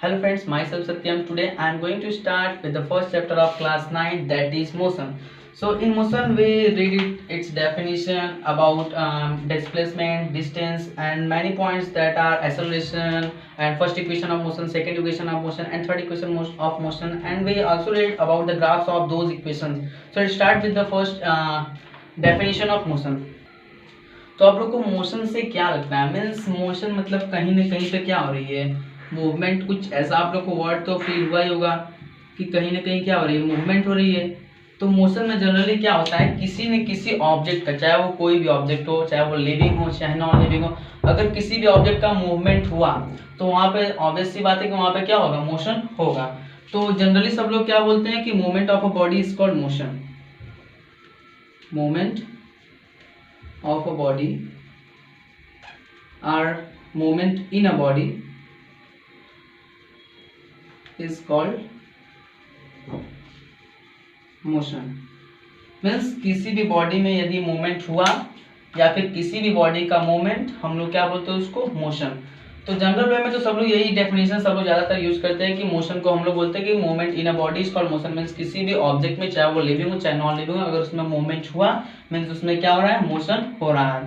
Hello friends, myself Satyam. Today I am going to start with the first chapter of class 9, that is motion. So in motion we read its definition about displacement, distance and many points that are acceleration and first equation of motion, second equation of motion and third equation of motion, and we also read about the graphs of those equations. So let's start with the first definition of motion. तो आप लोग को motion से क्या लगता है? Means motion मतलब कहीं ना कहीं पे क्या हो रही है, मूवमेंट, कुछ ऐसा आप लोग को वर्ड तो फील हुआ ही होगा कि कहीं ना कहीं क्या हो रही है, मूवमेंट हो रही है। तो मोशन में जनरली क्या होता है, किसी न किसी ऑब्जेक्ट का, चाहे वो कोई भी ऑब्जेक्ट हो, चाहे वो लिविंग हो चाहे नॉन लिविंग हो, अगर किसी भी ऑब्जेक्ट का मूवमेंट हुआ तो वहाँ पे ऑब्वियस सी बात है कि वहाँ पे क्या होगा, मोशन होगा। तो जनरली सब लोग क्या बोलते हैं कि movement of a body is called motion. Movement of a body or movement in a body is called motion। Means किसी भी बॉडी में यदि मूवमेंट हुआ या फिर किसी भी बॉडी का मूवमेंट, हम लोग क्या बोलते हैं उसको, मोशन। तो जनरल वे में तो सब लोग यही डेफिनेशन सब लोग ज्यादातर यूज करते हैं कि मोशन को हम लोग बोलते हैं कि movement in a body is called motion. Means किसी भी ऑब्जेक्ट में, चाहे वो लिविंग हो चाहे नॉन लिविंग हो, अगर उसमें मूवमेंट हुआ मीन्स उसमें क्या हो रहा है, मोशन हो रहा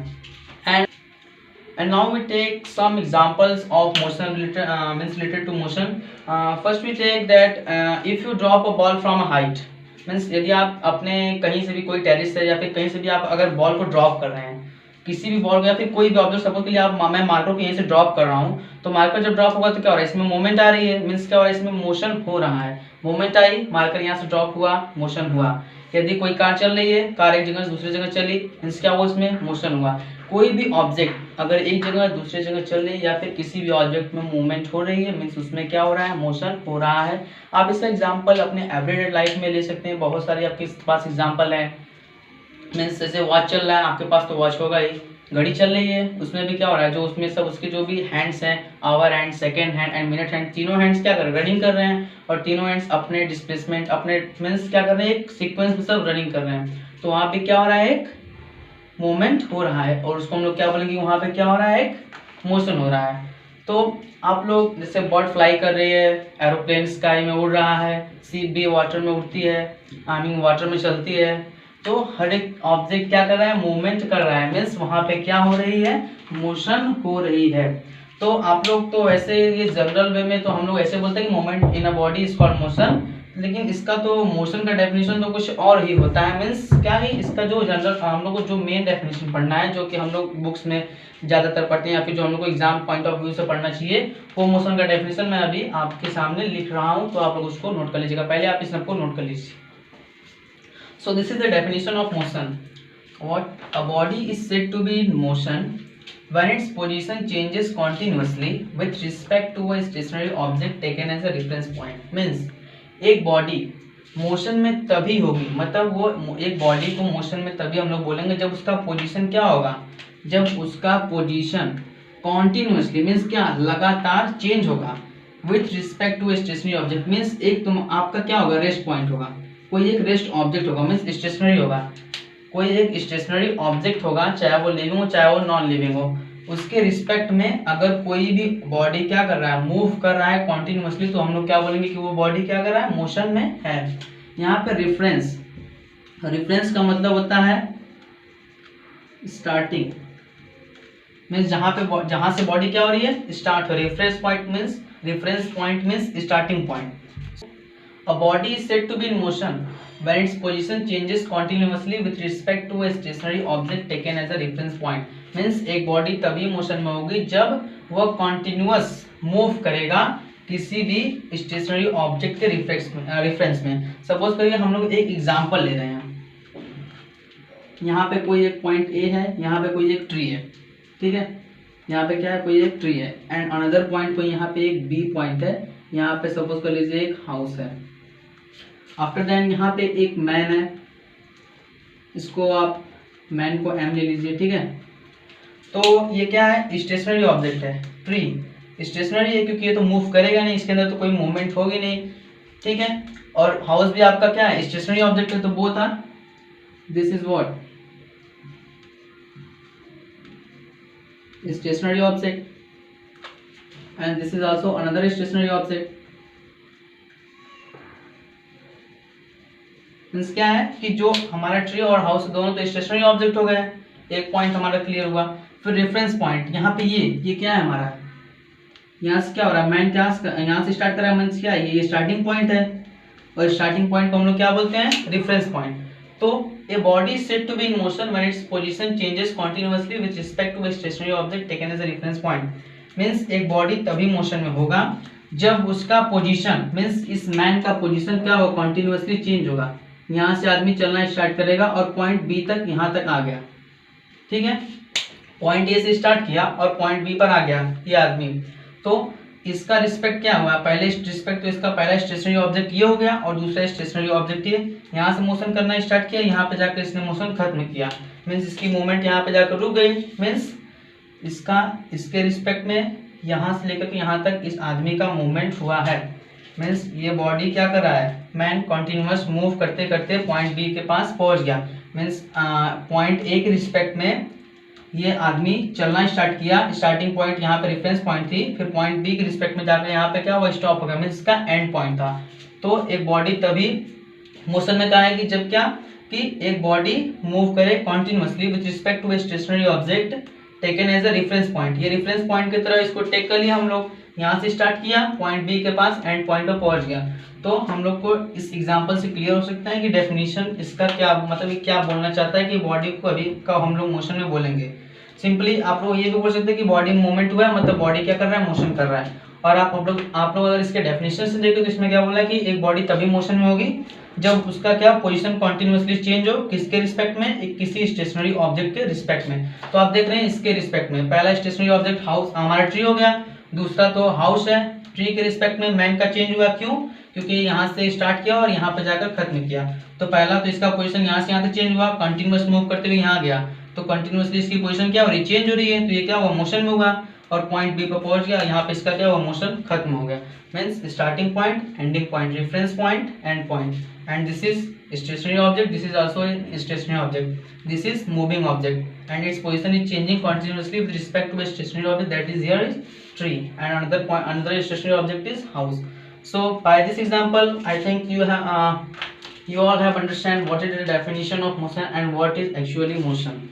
है। And now we take some examples of motion related means related to motion. First we take that if you drop a ball from a height, means यदि आप अपने कहीं से भी कोई टेरिस से या फिर कहीं से भी आप अगर बॉल को ड्रॉप कर रहे हैं, किसी भी बॉल को या फिर कोई भी ऑब्जेक्ट, सपोज के लिए आप, मैं मार्कर को यहीं से ड्रॉप कर रहा हूँ, तो मार्कर जब ड्रॉप होगा तो क्या हो रहा है, इसमें मूवमेंट आ रही है। मीन्स क्या हो रहा है, इसमें मोशन हो रहा है। मूवमेंट आई, मार्कर यहाँ से ड्रॉप हुआ, मोशन हुआ। यदि कोई कार चल रही है, कार एक जगह से दूसरी जगह चली, मीन्स क्या हुआ, इसमें मोशन हुआ। कोई भी ऑब्जेक्ट अगर एक जगह दूसरी जगह चल रही है या फिर किसी भी ऑब्जेक्ट में मूवमेंट हो रही है, मीन्स उसमें क्या हो रहा है, मोशन हो रहा है। आप इसका एग्जांपल अपने एवरीडे लाइफ में ले सकते हैं। बहुत सारे आपके पास एग्जांपल है। मीन्स जैसे वॉच चल रहा है आपके पास, तो वॉच होगा ही। घड़ी चल रही है, उसमें भी क्या हो रहा है, जो उसमें सब उसके जो भी हैंड्स हैं, hour hand, second hand and minute hand, तीनों हैंड्स क्या कर रहे हैं, रनिंग कर रहे हैं। और तीनों हैंड्स अपने डिस्प्लेसमेंट, अपने मीन्स क्या कर रहे हैं, एक सीक्वेंस में सब रनिंग कर रहे हैं। तो वहाँ पे क्या हो रहा है, एक मूवमेंट हो रहा है, और उसको हम लोग क्या बोलेंगे, वहां पे क्या हो रहा है, एक मोशन हो रहा है। तो आप लोग जैसे बर्ड फ्लाई कर रही है, एरोप्लेन स्काई में उड़ रहा है, सीप भी वाटर में उड़ती है, आई मीन वाटर में चलती है। तो हर एक ऑब्जेक्ट क्या कर रहा है, मूवमेंट कर रहा है। मीन्स वहां पे क्या हो रही है, मोशन हो रही है। तो आप लोग तो ऐसे ये जनरल वे में तो हम लोग ऐसे बोलते हैं कि movement in a body is called motion, लेकिन इसका तो मोशन का डेफिनेशन तो कुछ और ही होता है। मीन्स क्या ही, इसका जो जनरल हम लोग को जो मेन डेफिनेशन पढ़ना है, जो कि हम लोग बुक्स में ज़्यादातर पढ़ते हैं या फिर जो हम लोग को एग्जाम पॉइंट ऑफ व्यू से पढ़ना चाहिए, वो मोशन का डेफिनेशन मैं अभी आपके सामने लिख रहा हूँ। तो आप लोग उसको नोट कर लीजिएगा, पहले आप इस सबको नोट कर लीजिए। So this is the definition of motion. What a body is said to be in motion when its position changes continuously with respect to a stationary object taken as a reference point। means एक body motion में तभी होगी, मतलब वो एक body को motion में तभी हम लोग बोलेंगे जब उसका पोजीशन क्या होगा, जब उसका पोजीशन कॉन्टिन्यूसली, मीन्स क्या, लगातार चेंज होगा with respect to stationary object. Means एक तुम आपका क्या होगा, रेस्ट पॉइंट होगा, कोई एक रेस्ट ऑब्जेक्ट होगा, मीन्स स्टेशनरी होगा, कोई एक स्टेशनरी ऑब्जेक्ट होगा, चाहे वो लिविंग हो चाहे वो नॉन लिविंग हो, उसके रिस्पेक्ट में अगर कोई भी बॉडी क्या कर रहा है, मूव कर रहा है कॉन्टिन्यूसली, तो हम लोग क्या बोलेंगे कि वो बॉडी क्या कर रहा है, मोशन में है। यहाँ पे रेफरेंस, रेफरेंस का मतलब होता है स्टार्टिंग। मीन्स जहां से बॉडी क्या हो रही है, स्टार्ट हो रही है। Reference point means starting point. A body is said to be in motion when its position changes continuously with respect to a stationary object taken as a reference point। Means एक body तभी motion में होगी जब वह continuous move करेगा किसी भी stationery object के रेफरेंस में। सपोज करिए हम लोग एक एग्जांपल ले रहे हैं, यहाँ पे कोई एक पॉइंट ए है, यहाँ पे कोई एक ट्री है, ठीक है, यहाँ पे क्या है, कोई एक ट्री है, एंड अनदर पॉइंट कोई यहाँ पे एक बी पॉइंट है, यहाँ पे सपोज कर लीजिए एक हाउस है। आफ्टर दैट यहाँ पे एक मैन है, इसको आप मैन को एम ले लीजिए, ठीक है। तो ये क्या है, स्टेशनरी ऑब्जेक्ट है, ट्री स्टेशनरी है क्योंकि ये तो मूव करेगा नहीं, इसके अंदर तो कोई मूवमेंट होगी नहीं, ठीक है। और हाउस भी आपका क्या है, स्टेशनरी ऑब्जेक्ट है, तो both are, this is what, stationary object. and this is also another stationary object. Means क्या है कि जो हमारा ट्री और हाउस दोनों तो स्टेशनरी ऑब्जेक्ट हो गए, एक पॉइंट हमारा क्लियर हुआ। फिर रेफरेंस पॉइंट यहाँ पे ये क्या है हमारा, यहाँ से क्या हो रहा है, मैन क्या यहाँ से स्टार्ट कर रहा है, मीन्स क्या है, ये स्टार्टिंग पॉइंट है और स्टार्टिंग पॉइंट को हम लोग क्या बोलते हैं, रेफरेंस पॉइंट। तो a body is said to be in motion when its position changes continuously with respect to a stationary object taken as a reference point. Means एक बॉडी तभी मोशन में होगा जब उसका पोजीशन, मीन्स इस man का position क्या होगा, कंटीन्यूअसली चेंज होगा। यहाँ से आदमी चलना स्टार्ट करेगा और पॉइंट बी तक यहाँ तक आ गया, ठीक है, पॉइंट ए से स्टार्ट किया और पॉइंट बी पर आ गया ये आदमी। तो इसका रिस्पेक्ट क्या हुआ, पहले रिस्पेक्ट तो इसका पहला स्टेशनरी ऑब्जेक्ट ये हो गया और दूसरा स्टेशनरी ऑब्जेक्ट ये, यहाँ से मोशन करना स्टार्ट किया, यहाँ पे जाकर इसने मोशन खत्म किया, मीन्स इसकी मूवमेंट यहाँ पे जाकर रुक गई। मीन्स इसका इसके रिस्पेक्ट में यहाँ से लेकर के यहाँ तक इस आदमी का मूवमेंट हुआ है। मीन्स ये बॉडी क्या कर रहा है, मैन कंटिन्यूअस मूव करते करते पॉइंट बी के पास पहुंच गया। मीन्स पॉइंट ए के रिस्पेक्ट में ये आदमी चलना स्टार्ट किया, स्टार्टिंग पॉइंट यहाँ पे रेफरेंस पॉइंट थी, फिर पॉइंट बी के रिस्पेक्ट में जाकर यहाँ पे क्या हुआ, स्टॉप हो गया, मीन्स इसका एंड पॉइंट था। तो एक बॉडी तभी मोशन में कहा है कि जब क्या, कि एक बॉडी मूव करे continuously with respect to a stationary object taken as a reference point. ये रेफरेंस पॉइंट की तरह इसको टेक कर लिया हम लोग, यहाँ से स्टार्ट किया, पॉइंट बी के पास एंड पॉइंट पर पहुंच गया। तो हम लोग को इस एग्जांपल से क्लियर हो सकता है कि डेफिनेशन इसका क्या मतलब, ये क्या बोलना चाहता है कि बॉडी को अभी का हम लोग मोशन में बोलेंगे। सिंपली आप लोग ये भी बोल सकते हैं कि बॉडी मूवमेंट हुआ है, मतलब बॉडी क्या कर रहा है, मोशन कर रहा है। और आप लोग अगर इसके डेफिनेशन से देखें तो इसमें क्या बोला है कि एक बॉडी तभी मोशन में होगी जब उसका क्या पोजीशन कंटिन्यूअसली चेंज हो, किसके रिस्पेक्ट में, एक किसी स्टेशनरी ऑब्जेक्ट के रिस्पेक्ट में। तो आप देख रहे हैं इसके रिस्पेक्ट में, पहला स्टेशनरी ऑब्जेक्ट हाउस हमारा ट्री हो गया, दूसरा तो हाउस है, ट्री के रिस्पेक्ट में मैन का चेंज हुआ, क्यों, क्योंकि यहाँ से स्टार्ट किया और यहाँ पे जाकर खत्म किया। तो पहला तो इसका पोजीशन यहाँ से यहाँ तक चेंज हुआ, कंटिन्यूअस मूव करते हुए यहाँ गया, तो कंटिन्यूअसली इसकी पोजीशन क्या हो रही है, चेंज हो रही है, तो ये क्या हुआ, मोशन में हुआ और पॉइंट बी पर पहुंच गया, यहाँ पे इसका क्या हुआ, मोशन खत्म हो गया। Means starting point, ending point, reference point, and point. And this is stationary object, this is also a stationary object, this is moving object and its position is changing continuously with respect to a stationary object, that is here is tree, and another point, another stationary object is house. So by this example I think you all have understand what is the definition of motion and what is actually motion.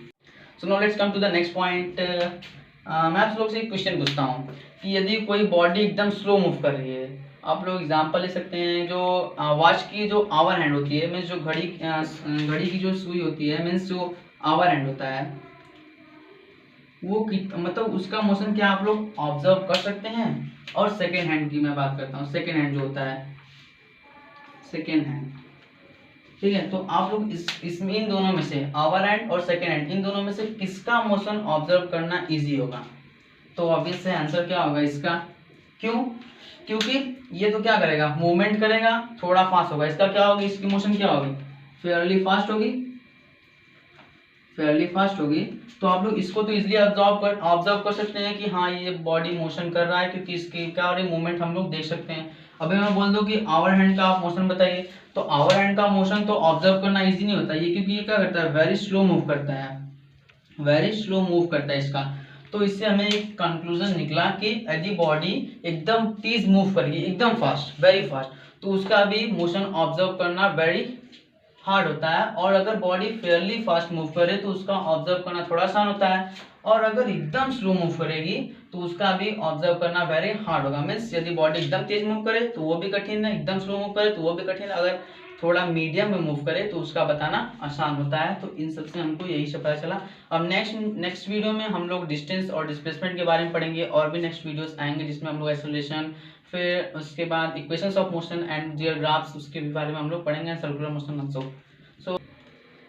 So now let's come to the next point. मैं आप लोग से एक question पूछता हूँ कि यदि कोई बॉडी एकदम स्लो मूव कर रही है, आप लोग एग्जांपल ले सकते हैं, जो वॉच की जो आवर हैंड होती है, मीन्स जो घड़ी की जो सुई होती है, मीन्स जो आवर हैंड होता है, वो मतलब उसका मोशन क्या आप लोग ऑब्जर्व कर सकते हैं। और सेकेंड हैंड की मैं बात करता हूँ, सेकेंड हैंड जो होता है, सेकेंड हैंड, ठीक है। तो आप लोग इसमें इन दोनों में से, आवर हैंड और सेकेंड हैंड, इन दोनों में से किसका मोशन ऑब्जर्व करना इजी होगा। तो ऑब्वियस है आंसर क्या होगा इसका, क्यों, क्योंकि ये तो क्या करेगा, मूवमेंट करेगा, थोड़ा फास्ट होगा, इसका क्या होगी, इसकी मोशन क्या होगी, फेयरली फास्ट होगी, फेयरली फास्ट होगी। तो आप लोग इसको तो इजीली ऑब्जर्व कर सकते हैं कि हाँ ये बॉडी मोशन कर रहा है, क्योंकि इसकी क्या हो रही मूवमेंट हम लोग देख सकते हैं। अभी मैं बोल दूं कि आवर हैंड का आप मोशन बताइए, तो आवर हैंड का मोशन तो ऑब्जर्व करना इजी नहीं होता, ये क्योंकि ये क्या करता है, वेरी स्लो मूव करता है, वेरी स्लो मूव करता है इसका। तो इससे हमें एक कंक्लूजन निकला कि यदि बॉडी एकदम तेज मूव कर रही है, एकदम फास्ट, वेरी फास्ट, तो उसका भी मोशन ऑब्जर्व करना वेरी हार्ड होता है। और अगर बॉडी फेयरली फास्ट मूव करे तो उसका ऑब्जर्व करना थोड़ा आसान होता है, और अगर एकदम स्लो मूव करेगी तो उसका भी ऑब्जर्व करना वेरी हार्ड होगा। मीन्स यदि बॉडी एकदम तेज मूव करे तो वो भी कठिन है, एकदम स्लो मूव करे तो वो भी कठिन है, अगर थोड़ा मीडियम में मूव करे तो उसका बताना आसान होता है। तो इन सबसे हमको यही सब पता चला। अब नेक्स्ट वीडियो में हम लोग डिस्टेंस और डिस्प्लेसमेंट के बारे में पढ़ेंगे, और भी नेक्स्ट वीडियोस आएंगे जिसमें हम लोग एक्सेलरेशन, फिर उसके बाद equations of motion and their graphs, उसके बारे में हम लोग पढ़ेंगे, circular motion also.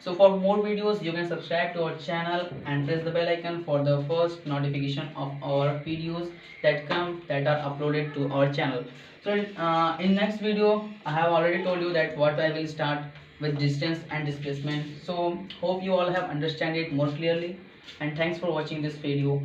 So for more videos you can subscribe to our channel and press the bell icon for the first notification of our videos that are uploaded to our channel. So in next video I have already told you that what I will start with distance and displacement. So hope you all have understand it more clearly, and thanks for watching this video.